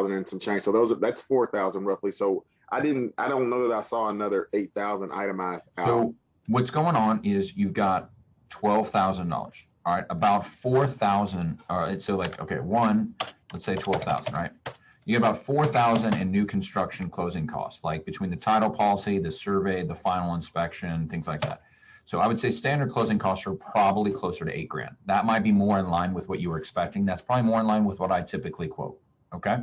and some change. So that's 4,000 roughly. So I don't know that I saw another 8,000 itemized out. So what's going on is you've got $12,000. All right, about 4,000. All right, so like, okay, let's say 12,000, right? You get about 4,000 in new construction closing costs, like between the title policy, the survey, the final inspection, things like that. So I would say standard closing costs are probably closer to $8,000. That might be more in line with what you were expecting. That's probably more in line with what I typically quote. Okay.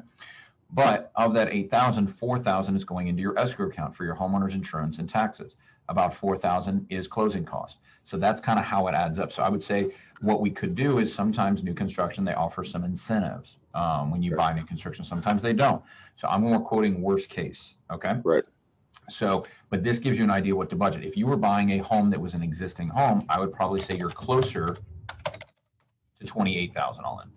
But of that 8,000, 4,000 is going into your escrow account for your homeowner's insurance and taxes. About 4,000 is closing cost. So that's kind of how it adds up. So I would say what we could do is sometimes new construction, they offer some incentives when you buy new construction. Sometimes they don't. So I'm more quoting worst case. Okay. Right. So, but this gives you an idea what to budget. If you were buying a home that was an existing home, I would probably say you're closer to 28,000 all in.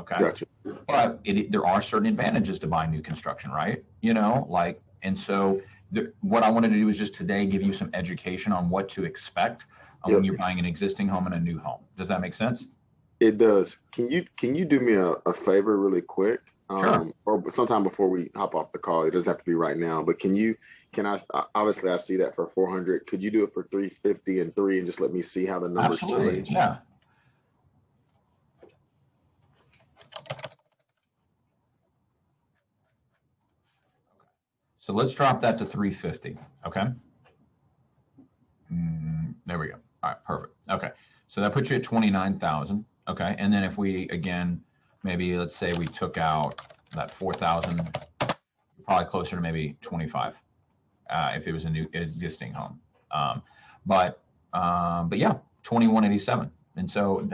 Okay. Gotcha. But there are certain advantages to buying new construction, right? And so what I wanted to do is just today give you some education on what to expect when you're buying an existing home and a new home. Does that make sense? It does. Can you do me a favor really quick? Sure. Or sometime before we hop off the call. It doesn't have to be right now, but can I obviously I see that for 400. Could you do it for 350 and 3 and just let me see how the numbers change? Yeah. So let's drop that to 350. Okay. There we go. All right, perfect. Okay. So that puts you at 29,000. Okay. And then if we, again, maybe let's say we took out that 4,000, probably closer to maybe 25 if it was a new existing home. But yeah, 2187. And so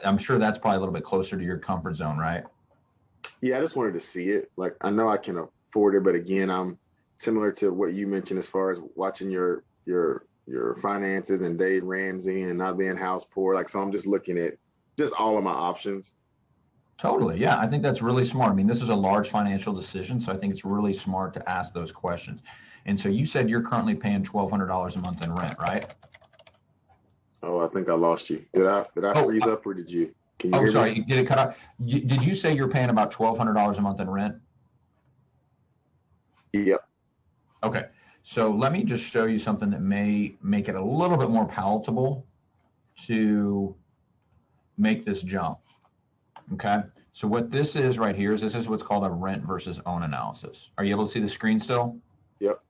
I'm sure that's probably a little bit closer to your comfort zone, right? Yeah, I just wanted to see it. Like, I know I can afford it, but again, I'm similar to what you mentioned as far as watching your finances and Dave Ramsey and not being house poor. Like, so I'm just looking at just all of my options. Totally. Yeah. I think that's really smart. I mean, this is a large financial decision, so I think it's really smart to ask those questions. And so you said you're currently paying $1,200 a month in rent, right? Oh, I think I lost you. Did I freeze up or did you? Can you hear sorry. me? Did it cut out? Did you say you're paying about $1,200 a month in rent? Yep. Okay. So let me just show you something that may make it a little bit more palatable to make this jump. Okay. So what this is right here is this is what's called a rent versus own analysis. Are you able to see the screen still? Yep.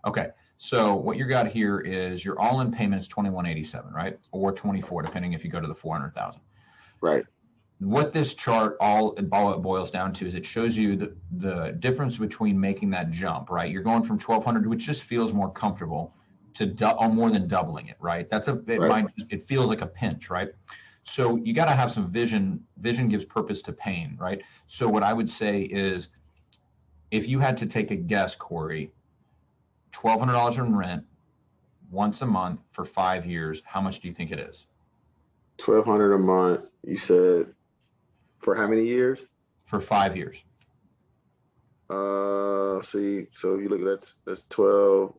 Okay. So what you got here is your all-in payment is $2,187, right? Or 24, depending if you go to the 400,000. Right. What this chart all it boils down to is it shows you the difference between making that jump, right? You're going from 1,200, which just feels more comfortable, to more than doubling it, right? It feels like a pinch, right? So you got to have some vision. Vision gives purpose to pain, right? So what I would say is, if you had to take a guess, Corey, $1,200 in rent once a month for 5 years, how much do you think it is? $1,200 a month. You said for how many years? For 5 years. See, so you look at that's 12,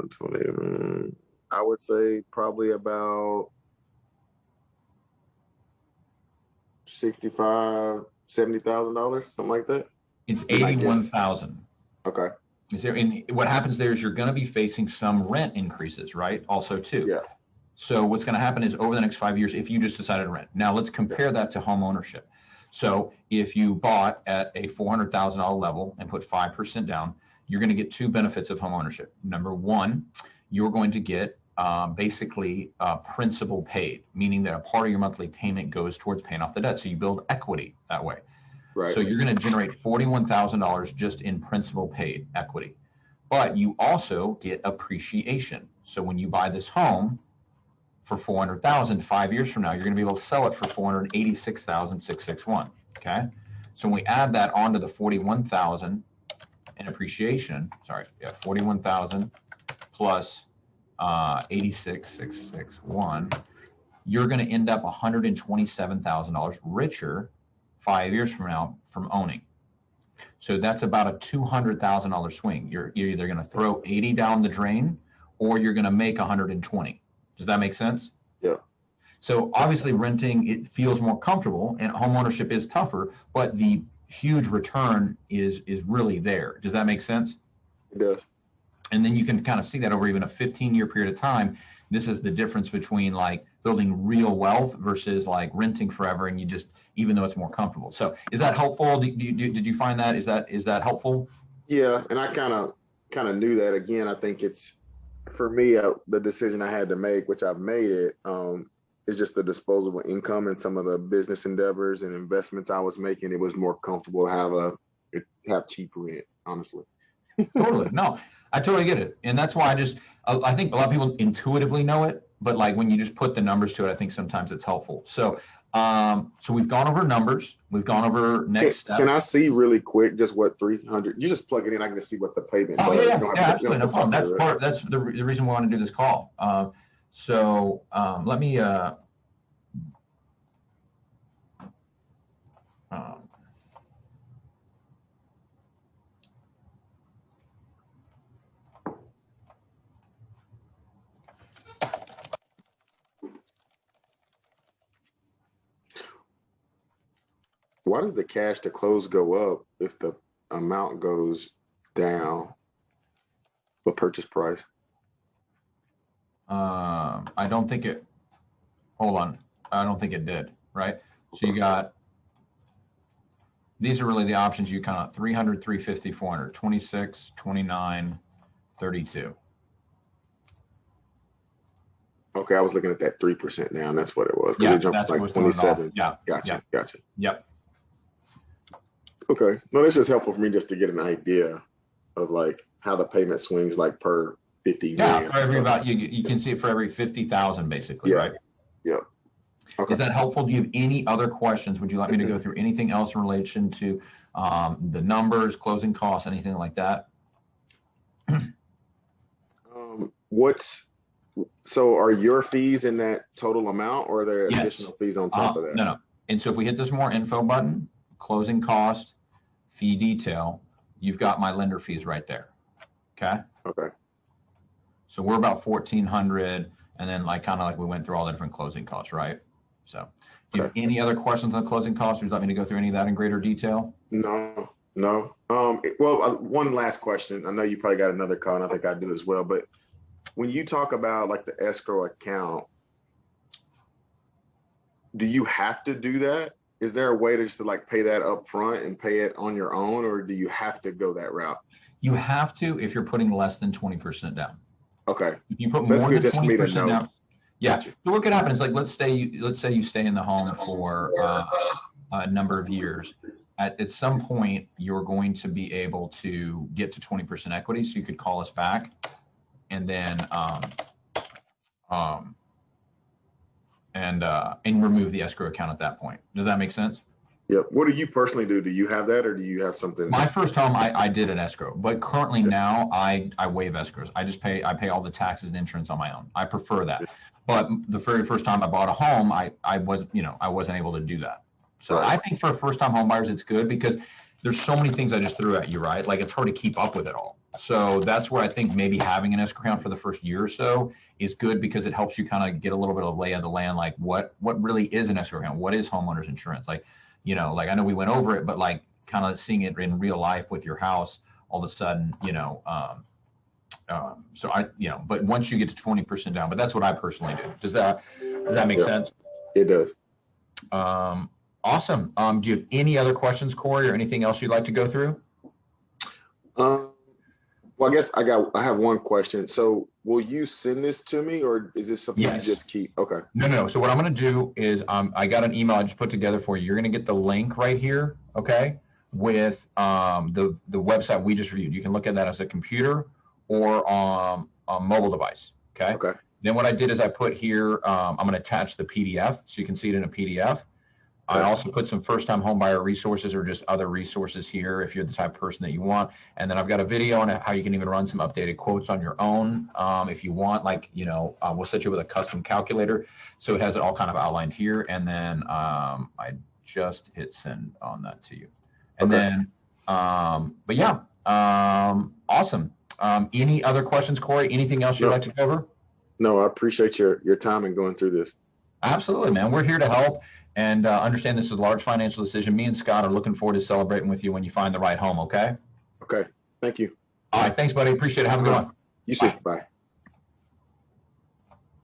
20. I would say probably about 65, $70,000, something like that. It's 81,000. Okay. And what happens there is you're going to be facing some rent increases, right? Also, too. Yeah. So what's going to happen is over the next 5 years, if you just decided to rent. Now let's compare that to home ownership. So if you bought at a $400,000 level and put 5% down, you're going to get two benefits of home ownership. Number one, you're going to get basically principal paid, meaning that a part of your monthly payment goes towards paying off the debt. So you build equity that way. Right. So you're going to generate $41,000 just in principal paid equity. But you also get appreciation. So when you buy this home for $400,000, 5 years from now, you're going to be able to sell it for $486,661. Okay. So when we add that onto the 41,000 in appreciation, 41,000 plus 86,661, you're going to end up $127,000 richer 5 years from now from owning. So that's about a $200,000 swing. You're either going to throw 80 down the drain or you're going to make 120. Does that make sense? Yeah. So obviously renting, it feels more comfortable and home ownership is tougher, but the huge return is really there. Does that make sense? It does. And then you can kind of see that over even a 15-year period of time. This is the difference between like building real wealth versus like renting forever, and you just, even though it's more comfortable. So is that helpful? Did you find that? Is that helpful? Yeah, and I kind of knew that. Again, I think it's, for me, the decision I had to make, which I've made it, is just the disposable income and some of the business endeavors and investments I was making. It was more comfortable to have cheap rent, honestly. Totally. No, I totally get it. And that's why I think a lot of people intuitively know it, but like when you just put the numbers to it, I think sometimes it's helpful. So, so we've gone over numbers. We've gone over next steps. Can I see really quick just what 300? You just plug it in. I can just see what the payment. Oh yeah, absolutely, no problem. That's the reason we want to do this call. So let me. Why does the cash to close go up if the amount goes down? The purchase price. I don't think it. Hold on. I don't think it did. Right. So you got. These are really the options you kind of 300, 350, 400, 26, 29, 32. Okay, I was looking at that 3% down. That's what it was. Yeah, it jumped like 27. Yeah. Gotcha. Yep. Okay. No, that's just helpful for me just to get an idea of like how the payment swings like per 50. Yeah, for every about you can see it for every 50,000 basically, right? Yep. Okay. Is that helpful? Do you have any other questions? Would you like me to go through anything else in relation to the numbers, closing costs, anything like that? So are your fees in that total amount, or are there additional fees on top of that? No. And so if we hit this more info button, closing cost, fee detail, you've got my lender fees right there. Okay. So we're about 1,400, and then like kind of like we went through all the different closing costs, right? So do you have any other questions on the closing costs? Would you like me to go through any of that in greater detail? No. Well, one last question. I know you probably got another call, and I think I do as well, but when you talk about like the escrow account, do you have to do that? Is there a way to just to like pay that up front and pay it on your own, or do you have to go that route? You have to if you're putting less than 20% down. Okay. If you put more than 20% down. Yeah. Gotcha. So what could happen is like let's say you stay in the home for a number of years. At some point, you're going to be able to get to 20% equity. So you could call us back, and then and remove the escrow account at that point. Does that make sense? Yep. What do you personally do? Do you have that, or do you have something? My first home, I did an escrow, but currently now I waive escrows. I pay all the taxes and insurance on my own. I prefer that. But the very first time I bought a home, I wasn't able to do that. So I think for first-time home buyers, it's good because there's so many things I just threw at you, right? Like it's hard to keep up with it all. So that's where I think maybe having an escrow account for the first year or so is good because it helps you kind of get a little bit of lay of the land, like what really is an escrow account? What is homeowners insurance? Like, like I know we went over it, but like kind of seeing it in real life with your house, all of a sudden, but once you get to 20% down, but that's what I personally do. Does that make sense? It does. Awesome. Do you have any other questions, Corey, or anything else you'd like to go through? Well, I guess I have one question. So will you send this to me, or is this something you just keep? Okay. No. So what I'm going to do is I got an email I just put together for you. You're going to get the link right here, okay, with the website we just reviewed. You can look at that as a computer or on a mobile device, okay? Okay. Then what I did is I put here, I'm going to attach the PDF so you can see it in a PDF. I also put some first-time homebuyer resources or just other resources here if you're the type of person that you want. And then I've got a video on how you can even run some updated quotes on your own if you want. Like, we'll set you with a custom calculator. So it has it all kind of outlined here. And then I just hit send on that to you. And then, but yeah, awesome. Any other questions, Corey? Anything else you'd like to cover? No, I appreciate your time in going through this. Absolutely, man. We're here to help. and understand this is a large financial decision. Me and Scott are looking forward to celebrating with you when you find the right home, okay? Okay. Thank you. All right. Thanks, buddy. Appreciate it. Have a good one. You too. Bye.